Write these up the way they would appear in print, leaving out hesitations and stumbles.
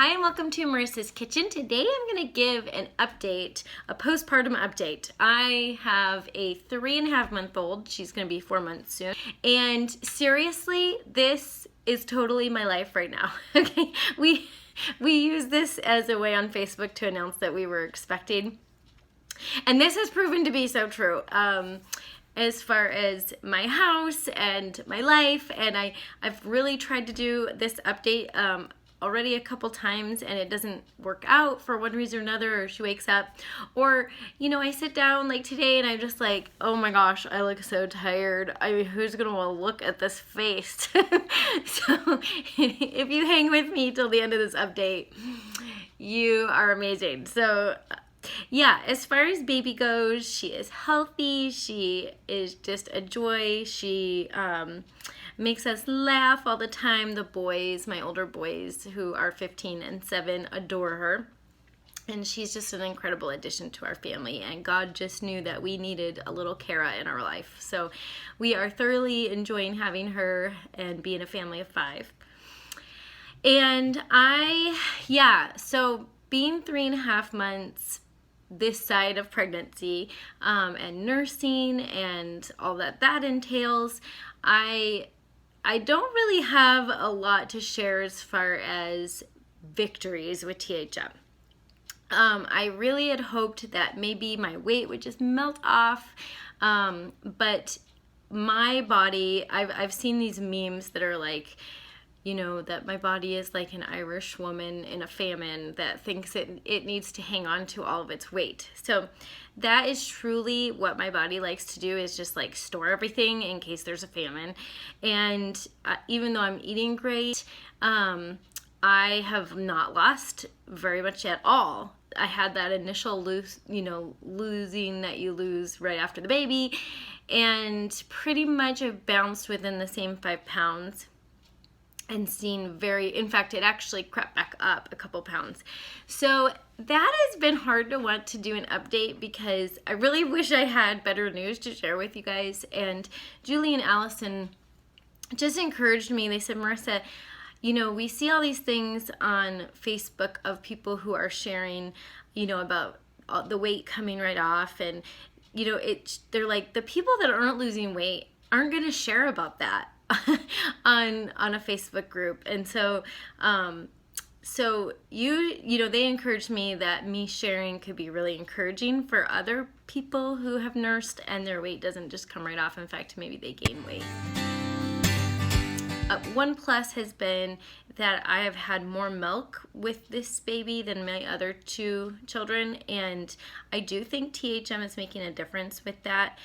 Hi and welcome to Marissa's Kitchen. Today I'm going to give an update, a postpartum update. I have a 3.5-month-old. She's going to be 4 months soon. And seriously, this is totally my life right now. Okay, we use this as a way on Facebook to announce that we were expecting. And this has proven to be so true. As far as my house and my life, and I've really tried to do this update already a couple times, and it doesn't work out for one reason or another, or she wakes up, or I sit down like today and I'm just like, oh my gosh, I look so tired. I mean, who's gonna want to look at this face? So if you hang with me till the end of this update, you are amazing. So yeah, as far as baby goes, she is healthy. She is just a joy. She makes us laugh all the time. The boys, my older boys who are 15 and 7, adore her. And she's just an incredible addition to our family. And God just knew that we needed a little Kara in our life. So we are thoroughly enjoying having her and being a family of 5. And so being 3.5 months this side of pregnancy and nursing and all that entails, I don't really have a lot to share as far as victories with THM. I really had hoped that maybe my weight would just melt off, but my body, I've seen these memes that are like, that my body is like an Irish woman in a famine that thinks it needs to hang on to all of its weight. So that is truly what my body likes to do, is just like store everything in case there's a famine. And even though I'm eating great, I have not lost very much at all. I had that initial losing that you lose right after the baby, and pretty much have bounced within the same 5 pounds. And in fact, it actually crept back up a couple pounds. So that has been hard to want to do an update, because I really wish I had better news to share with you guys. And Julie and Allison just encouraged me. They said, Marissa, we see all these things on Facebook of people who are sharing, about the weight coming right off. And, they're like, the people that aren't losing weight aren't going to share about that on a Facebook group. And so they encouraged me that me sharing could be really encouraging for other people who have nursed and their weight doesn't just come right off. In fact, maybe they gain weight. One plus has been that I have had more milk with this baby than my other 2 children, and I do think THM is making a difference with that.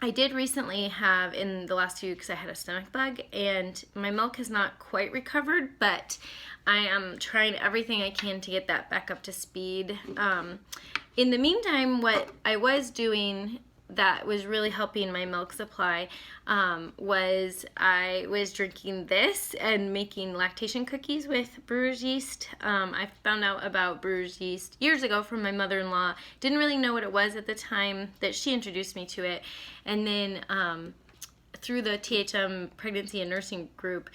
I did recently have, in the last few weeks, I had a stomach bug, and my milk has not quite recovered, but I am trying everything I can to get that back up to speed. In the meantime, what I was doing that was really helping my milk supply was I was drinking this and making lactation cookies with brewer's yeast. I found out about brewer's yeast years ago from my mother-in-law. Didn't really know what it was at the time that she introduced me to it. And then through the THM pregnancy and nursing group,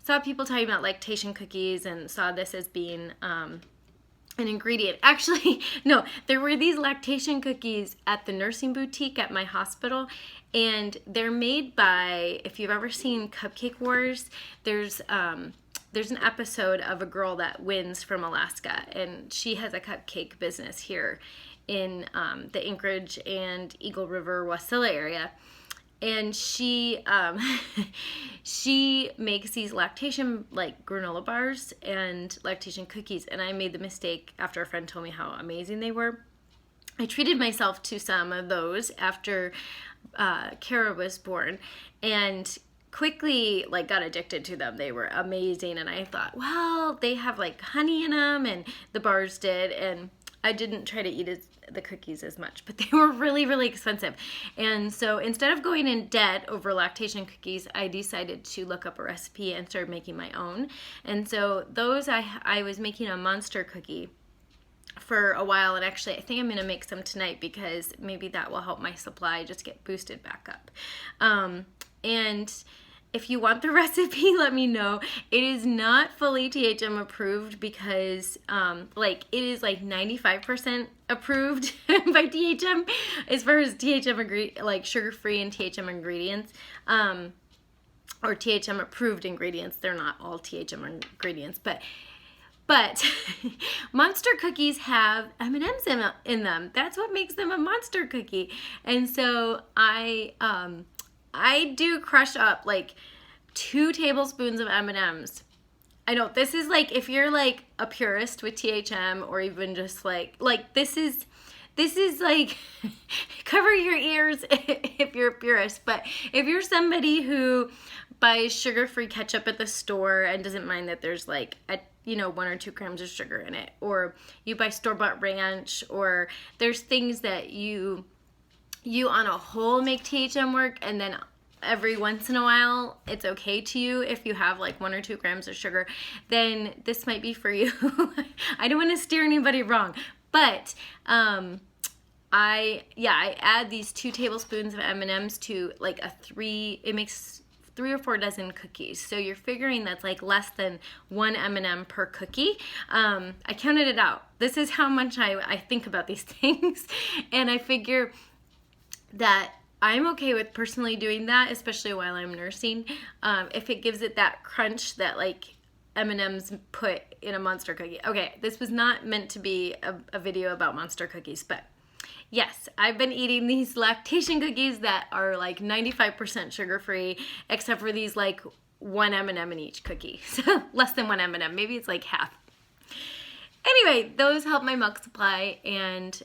saw people talking about lactation cookies and saw this as being an ingredient. Actually, no, there were these lactation cookies at the nursing boutique at my hospital, and they're made by, if you've ever seen Cupcake Wars, there's an episode of a girl that wins from Alaska, and she has a cupcake business here in the Anchorage and Eagle River, Wasilla area. And she makes these lactation, like granola bars and lactation cookies. And I made the mistake after a friend told me how amazing they were. I treated myself to some of those after Kara was born, and quickly got addicted to them. They were amazing. And I thought, well, they have like honey in them, and the bars did. And I didn't try to eat the cookies as much, but they were really, really expensive. And so instead of going in debt over lactation cookies, I decided to look up a recipe and start making my own. And so those, I was making a monster cookie for a while, and actually I think I'm going to make some tonight, because maybe that will help my supply just get boosted back up. And if you want the recipe, let me know. It is not fully THM approved because like it is like 95% approved by THM as far as THM like sugar-free and THM ingredients. Or THM approved ingredients. They're not all THM ingredients, but Monster cookies have M&Ms in them. That's what makes them a Monster cookie. And so I do crush up like 2 tablespoons of M&Ms. I know this is like, if you're like a purist with THM, or even just like this is like cover your ears if you're a purist. But if you're somebody who buys sugar-free ketchup at the store and doesn't mind that there's like 1 or 2 grams of sugar in it, or you buy store-bought ranch, or there's things that you on a whole make THM work, and then every once in a while it's okay to you if you have like 1 or 2 grams of sugar, then this might be for you. I don't want to steer anybody wrong, but I add these 2 tablespoons of M&Ms to like it makes 3 or 4 dozen cookies. So you're figuring that's like less than 1 M&M per cookie. I counted it out. This is how much I think about these things. And I figure that I'm okay with personally doing that, especially while I'm nursing. If it gives it that crunch that like M&Ms put in a Monster cookie. Okay, this was not meant to be a video about Monster cookies, but yes, I've been eating these lactation cookies that are like 95% sugar-free, except for these like 1 M&M in each cookie. So less than 1 M&M, maybe it's like half. Anyway, those help my milk supply, and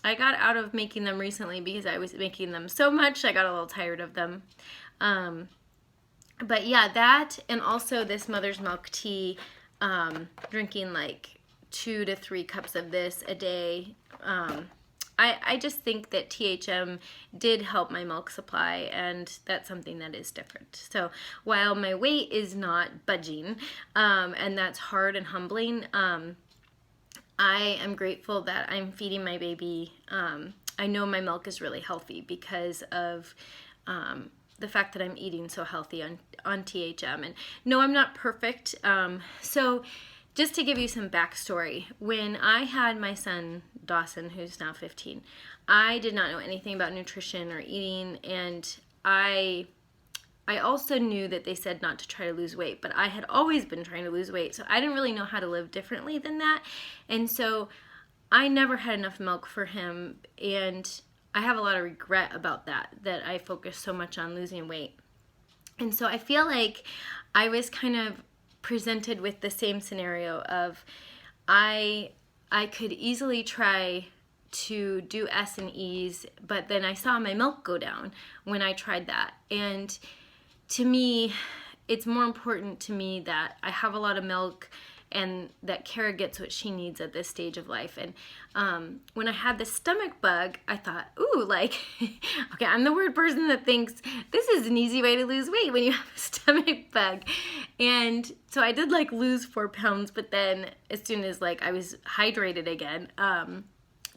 I got out of making them recently because I was making them so much, I got a little tired of them. But yeah, that, and also this mother's milk tea, drinking like 2 to 3 cups of this a day. I just think that THM did help my milk supply, and that's something that is different. So while my weight is not budging, and that's hard and humbling, I am grateful that I'm feeding my baby. I know my milk is really healthy because of the fact that I'm eating so healthy on THM. And no, I'm not perfect. So just to give you some backstory, when I had my son, Dawson, who's now 15, I did not know anything about nutrition or eating, and I also knew that they said not to try to lose weight, but I had always been trying to lose weight, so I didn't really know how to live differently than that, and so I never had enough milk for him, and I have a lot of regret about that I focused so much on losing weight. And so I feel like I was kind of presented with the same scenario of I could easily try to do S and E's, but then I saw my milk go down when I tried that. And to me, it's more important to me that I have a lot of milk and that Kara gets what she needs at this stage of life. And when I had the stomach bug, I thought, ooh, like, okay, I'm the weird person that thinks this is an easy way to lose weight when you have a stomach bug. And so I did like lose 4 pounds, but then as soon as like I was hydrated again,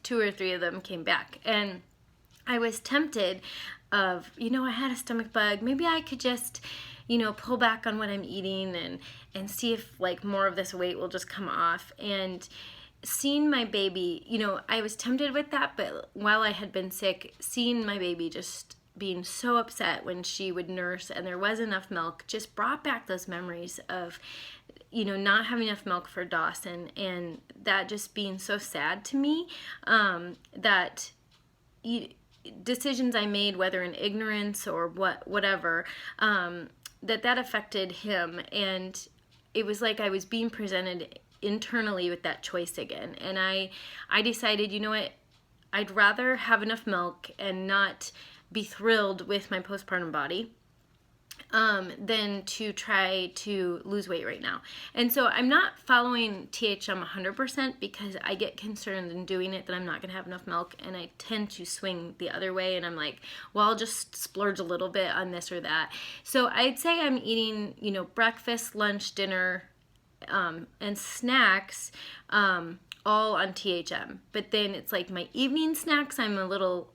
2 or 3 of them came back. And I was tempted of, I had a stomach bug, maybe I could just, pull back on what I'm eating and see if like more of this weight will just come off. And seeing my baby, I was tempted with that, but while I had been sick, seeing my baby just being so upset when she would nurse and there was enough milk just brought back those memories of, not having enough milk for Dawson, and that just being so sad to me, that decisions I made, whether in ignorance or whatever, that affected him. And it was like I was being presented internally with that choice again. And I decided, you know what, I'd rather have enough milk and not be thrilled with my postpartum body than to try to lose weight right now. And so I'm not following THM 100% because I get concerned in doing it that I'm not going to have enough milk, and I tend to swing the other way, and I'm like, well, I'll just splurge a little bit on this or that. So I'd say I'm eating, breakfast, lunch, dinner, and snacks, all on THM. But then it's like my evening snacks, I'm a little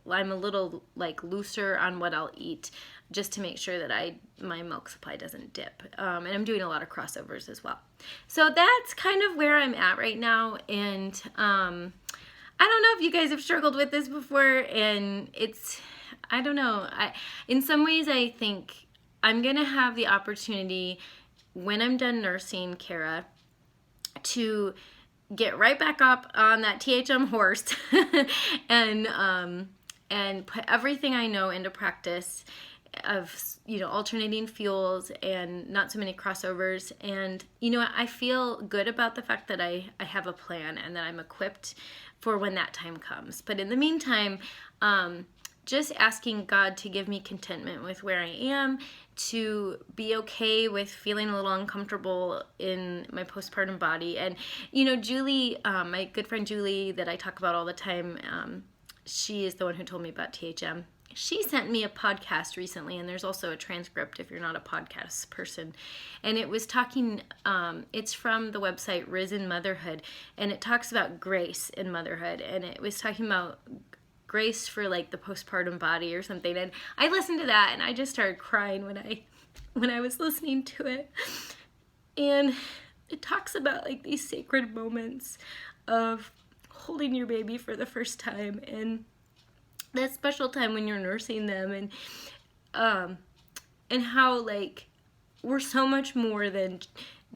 like looser on what I'll eat. just to make sure that my milk supply doesn't dip. And I'm doing a lot of crossovers as well. So that's kind of where I'm at right now. And I don't know if you guys have struggled with this before, and I don't know. In some ways, I think I'm going to have the opportunity when I'm done nursing Kara to get right back up on that THM horse and put everything I know into practice of, alternating fuels and not so many crossovers. And, I feel good about the fact that I have a plan and that I'm equipped for when that time comes. But in the meantime, just asking God to give me contentment with where I am, to be okay with feeling a little uncomfortable in my postpartum body. And, Julie, my good friend Julie that I talk about all the time, she is the one who told me about THM. She sent me a podcast recently, and there's also a transcript if you're not a podcast person. And it was talking, it's from the website Risen Motherhood, and it talks about grace in motherhood. And it was talking about grace for like the postpartum body or something. And I listened to that, and I just started crying when I was listening to it. And it talks about like these sacred moments of holding your baby for the first time, and that special time when you're nursing them, and how like we're so much more than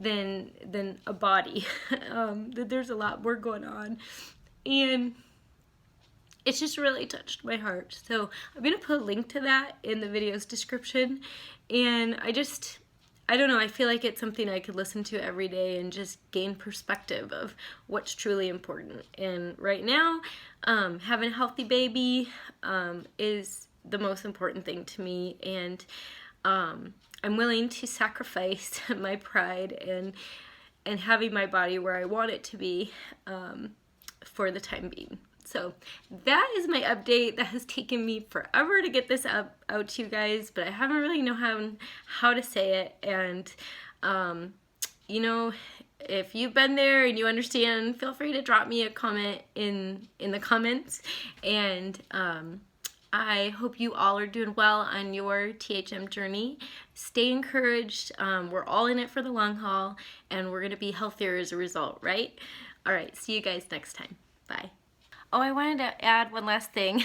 a body. That there's a lot more going on, and it's just really touched my heart. So I'm gonna put a link to that in the video's description. And I don't know, I feel like it's something I could listen to every day and just gain perspective of what's truly important. And right now, having a healthy baby is the most important thing to me. And I'm willing to sacrifice my pride and having my body where I want it to be for the time being. So that is my update. That has taken me forever to get this out to you guys, but I haven't really known how to say it. And, if you've been there and you understand, feel free to drop me a comment in the comments. And I hope you all are doing well on your THM journey. Stay encouraged. We're all in it for the long haul, and we're going to be healthier as a result, right? All right, see you guys next time. Bye. Oh, I wanted to add one last thing.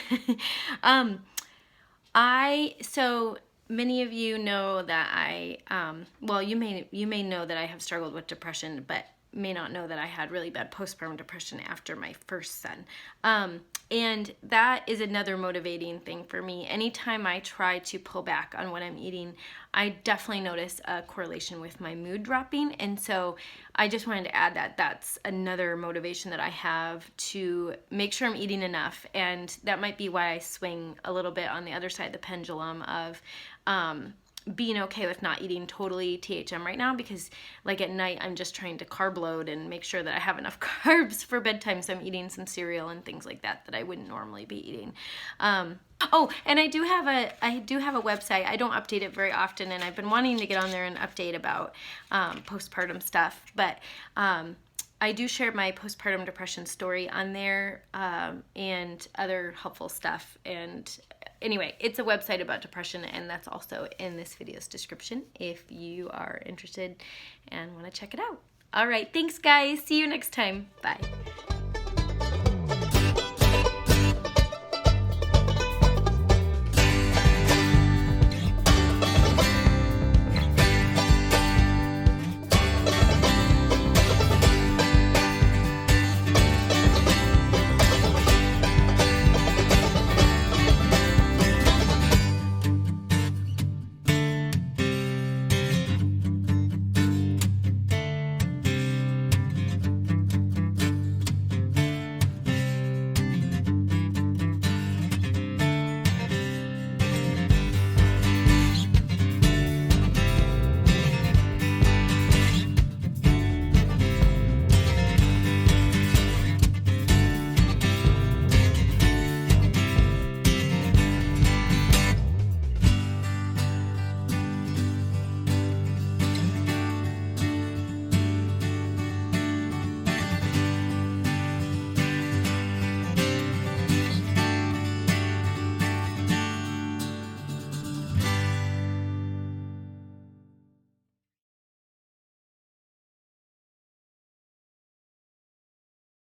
So many of you know that you may know that I have struggled with depression, but may not know that I had really bad postpartum depression after my first son. And that is another motivating thing for me. Anytime I try to pull back on what I'm eating, I definitely notice a correlation with my mood dropping. And so I just wanted to add that that's another motivation that I have to make sure I'm eating enough. And that might be why I swing a little bit on the other side of the pendulum of being okay with not eating totally THM right now, because like at night I'm just trying to carb load and make sure that I have enough carbs for bedtime, so I'm eating some cereal and things like that I wouldn't normally be eating. Oh, and I do have a website. I don't update it very often, and I've been wanting to get on there and update about postpartum stuff, but I do share my postpartum depression story on there, and other helpful stuff. And anyway, it's a website about depression, and that's also in this video's description if you are interested and want to check it out. All right, thanks guys. See you next time. Bye.